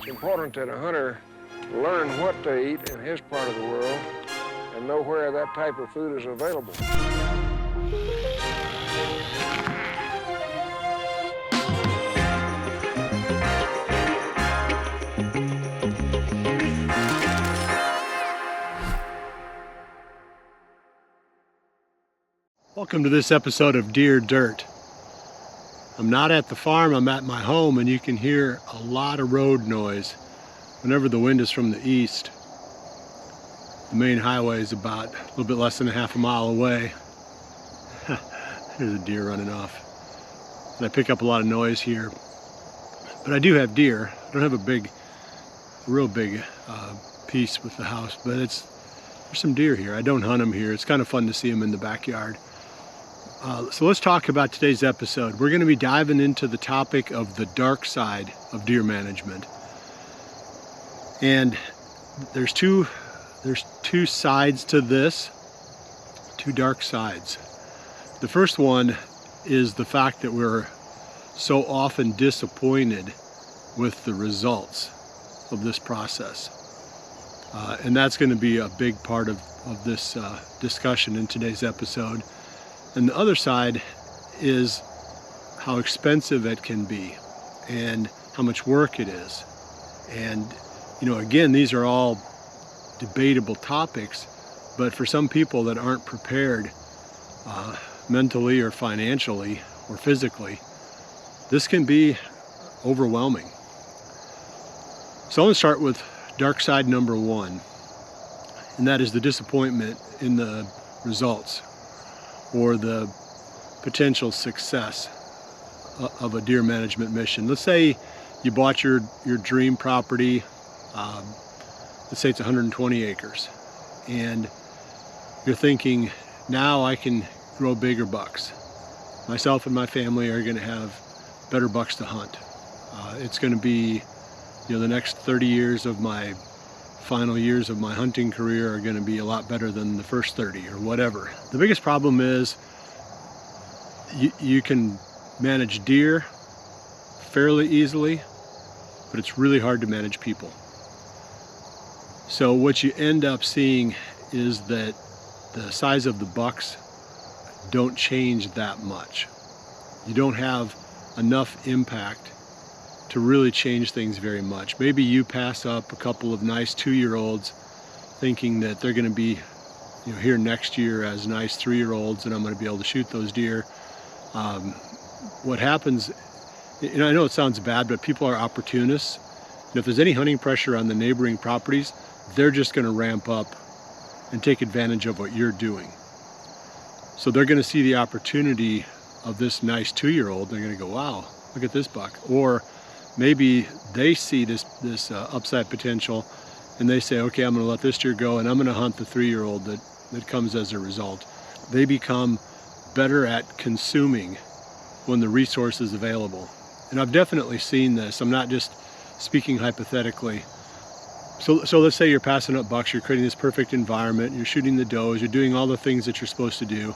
It's important that a hunter learn what to eat in his part of the world and know where that type of food is available. Welcome to this episode of Deer Dirt. I'm not at the farm, I'm at my home, and you can hear a lot of road noise whenever the wind is from the east. The main highway is about a little bit less than a half a mile away. There's a deer running off. And I pick up a lot of noise here. But I do have deer. I don't have a real big piece with the house, but there's some deer here. I don't hunt them here. It's kind of fun to see them in the backyard. So let's talk about today's episode. We're going to be diving into the topic of the dark side of deer management. And there's two sides to this, two dark sides. The first one is the fact that we're so often disappointed with the results of this process. And that's going to be a big part of this discussion in today's episode. And the other side is how expensive it can be and how much work it is. And, you know, again, these are all debatable topics, but for some people that aren't prepared mentally or financially or physically, this can be overwhelming. So I'm going to start with dark side number one, and that is the disappointment in the results or the potential success of a deer management mission. Let's say you bought your dream property, let's say it's 120 acres, and you're thinking, now I can grow bigger bucks. Myself and my family are going to have better bucks to hunt. It's going to be, you know, the next 30 years of my final years of my hunting career are going to be a lot better than the first 30 or whatever. The biggest problem is you can manage deer fairly easily, but it's really hard to manage people. So what you end up seeing is that the size of the bucks don't change that much. You don't have enough impact to really change things very much. Maybe you pass up a couple of nice 2-year-olds thinking that they're going to be, you know, here next year as nice 3-year-olds and I'm going to be able to shoot those deer. What happens, you know, I know it sounds bad, but people are opportunists. And if there's any hunting pressure on the neighboring properties, they're just going to ramp up and take advantage of what you're doing. So they're going to see the opportunity of this nice 2-year-old. They're going to go, wow, look at this buck. Or maybe they see this upside potential and they say, okay, I'm going to let this deer go and I'm going to hunt the 3-year-old that comes as a result. They become better at consuming when the resource is available. And I've definitely seen this. I'm not just speaking hypothetically. So let's say you're passing up bucks, you're creating this perfect environment, you're shooting the does, you're doing all the things that you're supposed to do,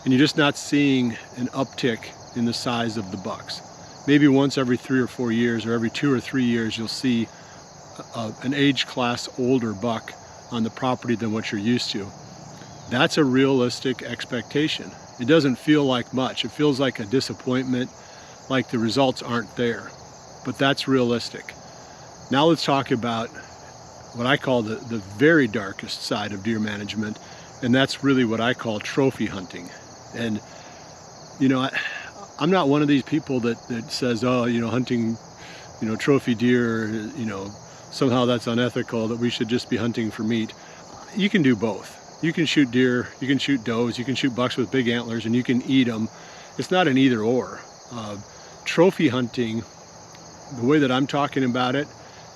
and you're just not seeing an uptick in the size of the bucks. Maybe once every 3 or 4 years or every 2 or 3 years you'll see an age class older buck on the property than what you're used to. That's a realistic expectation. It doesn't feel like much. It feels like a disappointment, like the results aren't there. But that's realistic. Now let's talk about what I call the very darkest side of deer management, and that's really what I call trophy hunting. And, you know, I'm not one of these people that says, oh, you know, hunting, you know, trophy deer, you know, somehow that's unethical, that we should just be hunting for meat. You can do both. You can shoot deer, you can shoot does, you can shoot bucks with big antlers, and you can eat them. It's not an either or. Trophy hunting, the way that I'm talking about it,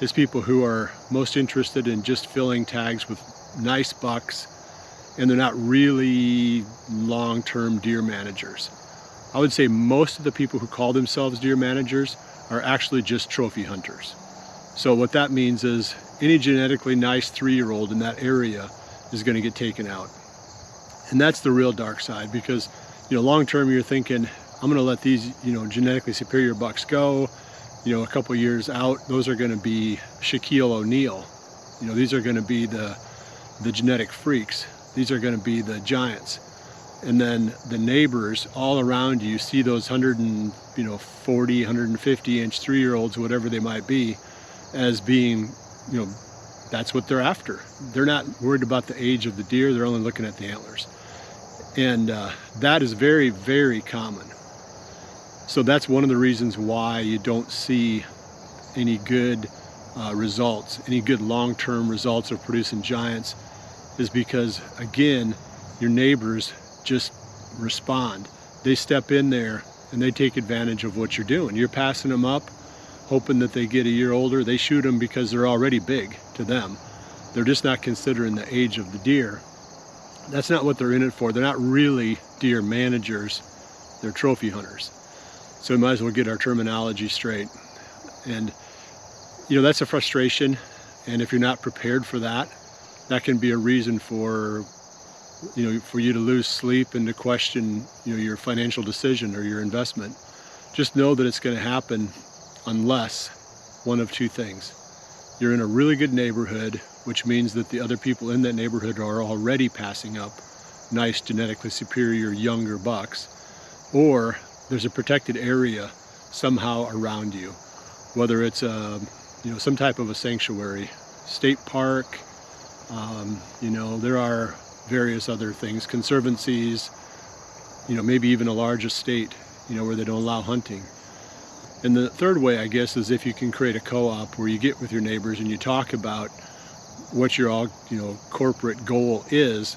is people who are most interested in just filling tags with nice bucks, and they're not really long-term deer managers. I would say most of the people who call themselves deer managers are actually just trophy hunters. So what that means is any genetically nice 3-year-old in that area is going to get taken out. And that's the real dark side, because, you know, long term you're thinking, I'm going to let these, you know, genetically superior bucks go. You know, a couple years out, those are going to be Shaquille O'Neal. You know, these are going to be the genetic freaks. These are going to be the giants. And then the neighbors all around you see those 140, 150 inch 3-year-olds, whatever they might be, as being, you know, that's what they're after. They're not worried about the age of the deer. They're only looking at the antlers. And that is very, very common. So that's one of the reasons why you don't see any good results, any good long-term results of producing giants, is because, again, your neighbors just respond. They step in there and they take advantage of what you're doing. You're passing them up, hoping that they get a year older. They shoot them because they're already big to them. They're just not considering the age of the deer. That's not what they're in it for. They're not really deer managers. They're trophy hunters. So we might as well get our terminology straight. And, you know, that's a frustration. And if you're not prepared for that, that can be a reason for, you know, for you to lose sleep and to question, you know, your financial decision or your investment. Just know that it's going to happen unless one of two things. You're in a really good neighborhood, which means that the other people in that neighborhood are already passing up nice genetically superior younger bucks, or there's a protected area somehow around you, whether it's a, you know, some type of a sanctuary, state park, you know, there are various other things, conservancies, you know, maybe even a large estate, you know, where they don't allow hunting. And the third way, I guess, is if you can create a co-op where you get with your neighbors and you talk about what your all, you know, corporate goal is,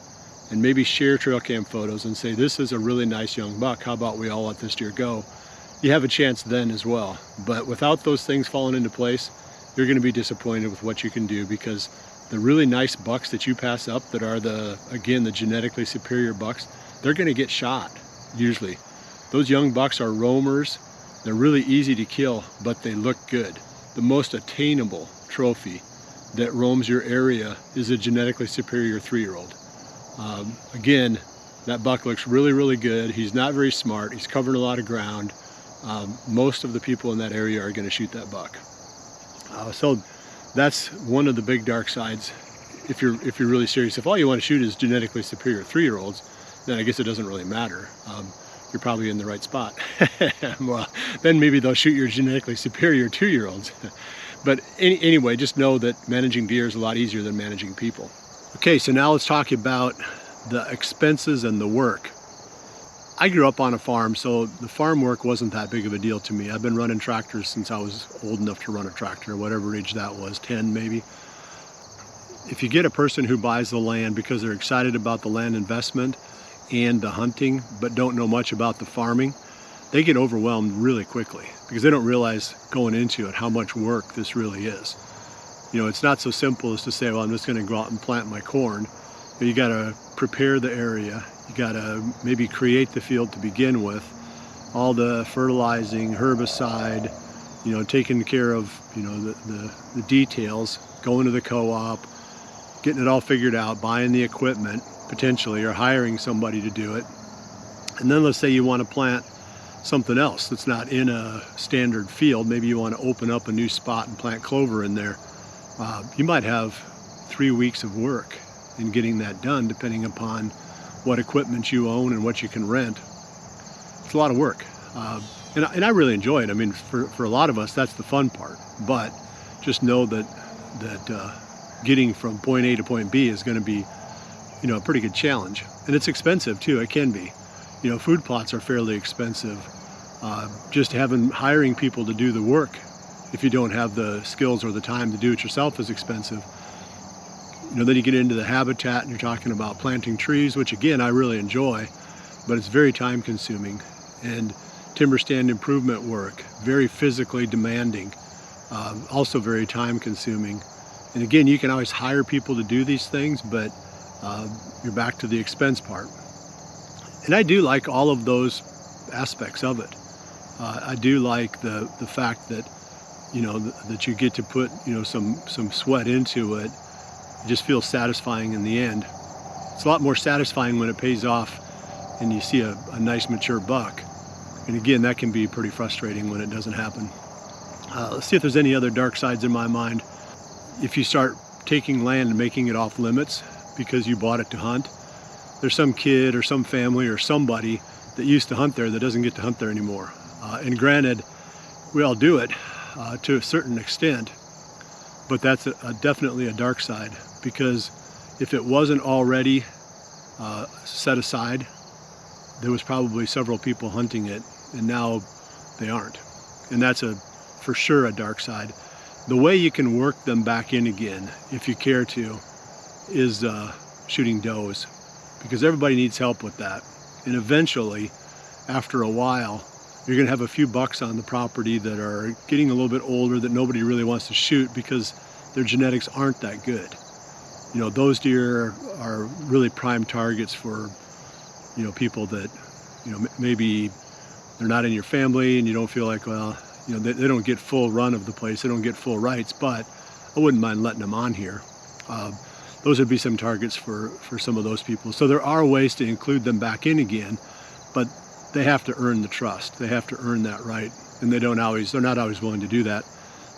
and maybe share trail cam photos and say, this is a really nice young buck, how about we all let this deer go? You have a chance then as well. But without those things falling into place, you're going to be disappointed with what you can do, because the really nice bucks that you pass up that are the, again, the genetically superior bucks, they're going to get shot usually. Those young bucks are roamers. They're really easy to kill, but they look good. The most attainable trophy that roams your area is a genetically superior 3-year-old. Again, that buck looks really, really good. He's not very smart. He's covering a lot of ground. Most of the people in that area are going to shoot that buck. So that's one of the big dark sides. If you're really serious, if all you want to shoot is genetically superior 3-year-olds, then I guess it doesn't really matter. You're probably in the right spot. Well, then maybe they'll shoot your genetically superior 2-year-olds. But anyway, just know that managing deer is a lot easier than managing people. Okay, so now let's talk about the expenses and the work. I grew up on a farm, so the farm work wasn't that big of a deal to me. I've been running tractors since I was old enough to run a tractor, whatever age that was, 10 maybe. If you get a person who buys the land because they're excited about the land investment and the hunting, but don't know much about the farming, they get overwhelmed really quickly because they don't realize going into it how much work this really is. You know, it's not so simple as to say, well, I'm just going to go out and plant my corn. But you got to prepare the area. You got to maybe create the field to begin with. All the fertilizing, herbicide, you know, taking care of, you know, the details, going to the co-op, getting it all figured out, buying the equipment potentially, or hiring somebody to do it. And then let's say you want to plant something else that's not in a standard field. Maybe you want to open up a new spot and plant clover in there. You might have 3 weeks of work in getting that done, depending upon what equipment you own and what you can rent. It's a lot of work. And I really enjoy it. I mean, for a lot of us, that's the fun part. But just know that getting from point A to point B is going to be, you know, a pretty good challenge. And it's expensive too. It can be. You know, food plots are fairly expensive. Just hiring people to do the work, if you don't have the skills or the time to do it yourself, is expensive. You know, then you get into the habitat and you're talking about planting trees, which again, I really enjoy, but it's very time consuming. And timber stand improvement work, very physically demanding, also very time consuming. And again, you can always hire people to do these things, but you're back to the expense part. And I do like all of those aspects of it. I do like the fact that, you know, that you get to put, you know, some sweat into it. It just feels satisfying in the end. It's a lot more satisfying when it pays off and you see a nice mature buck. And again, that can be pretty frustrating when it doesn't happen. Let's see if there's any other dark sides in my mind. If you start taking land and making it off limits because you bought it to hunt, there's some kid or some family or somebody that used to hunt there that doesn't get to hunt there anymore. And granted, we all do it to a certain extent, but that's definitely a dark side, because if it wasn't already set aside, there was probably several people hunting it, and now they aren't. And that's for sure a dark side. The way you can work them back in again, if you care to, is shooting does, because everybody needs help with that. And eventually, after a while, you're going to have a few bucks on the property that are getting a little bit older that nobody really wants to shoot because their genetics aren't that good. You know, those deer are really prime targets for, you know, people that, you know, maybe they're not in your family and you don't feel like, well, you know, they don't get full run of the place, they don't get full rights, but I wouldn't mind letting them on here. Those would be some targets for some of those people. So there are ways to include them back in again, but they have to earn the trust. They have to earn that right, and they're not always willing to do that.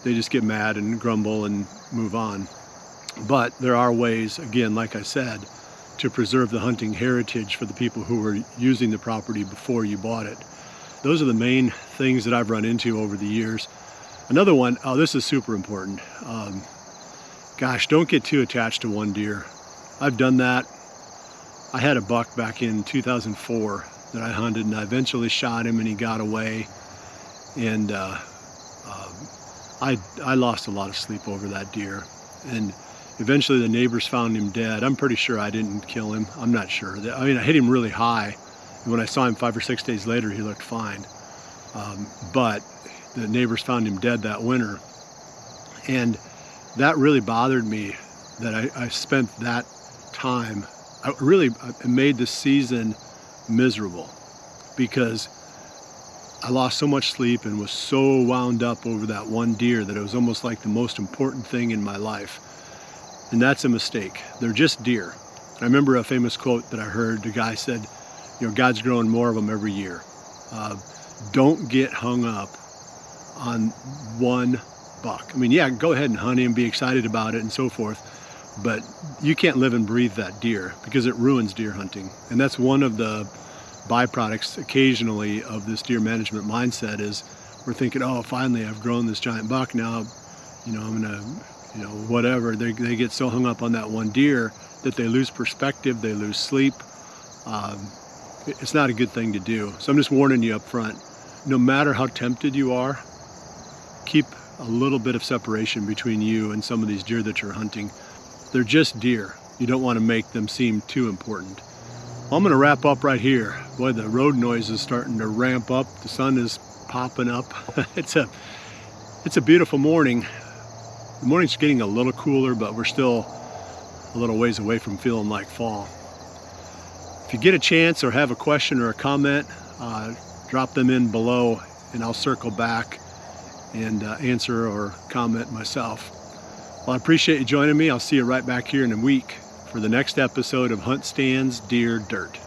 They just get mad and grumble and move on. But there are ways, again, like I said, to preserve the hunting heritage for the people who were using the property before you bought it. Those are the main things that I've run into over the years. Another one, oh, this is super important. Gosh, don't get too attached to one deer. I've done that. I had a buck back in 2004 that I hunted, and I eventually shot him and he got away. And I lost a lot of sleep over that deer. And eventually the neighbors found him dead. I'm pretty sure I didn't kill him. I'm not sure. I mean, I hit him really high. And when I saw him 5 or 6 days later, he looked fine. But the neighbors found him dead that winter. And that really bothered me, that I spent that time. I made the season miserable because I lost so much sleep and was so wound up over that one deer that it was almost like the most important thing in my life. And that's a mistake. They're just deer. I remember a famous quote that I heard. The guy said, you know, God's growing more of them every year. Don't get hung up on one buck. I mean, yeah, go ahead and hunt him, be excited about it and so forth, but you can't live and breathe that deer because it ruins deer hunting. And that's one of the byproducts occasionally of this deer management mindset, is we're thinking, oh, finally I've grown this giant buck, now, you know, I'm gonna, you know, whatever. They get so hung up on that one deer that they lose perspective, they lose sleep. It's not a good thing to do. So I'm just warning you up front, no matter how tempted you are, keep a little bit of separation between you and some of these deer that you're hunting. They're just deer. You don't want to make them seem too important. Well, I'm going to wrap up right here. Boy, the road noise is starting to ramp up. The sun is popping up. It's a beautiful morning. The morning's getting a little cooler, but we're still a little ways away from feeling like fall. If you get a chance or have a question or a comment, drop them in below and I'll circle back and answer or comment myself. Well, I appreciate you joining me. I'll see you right back here in a week for the next episode of HuntStand's Deer Dirt.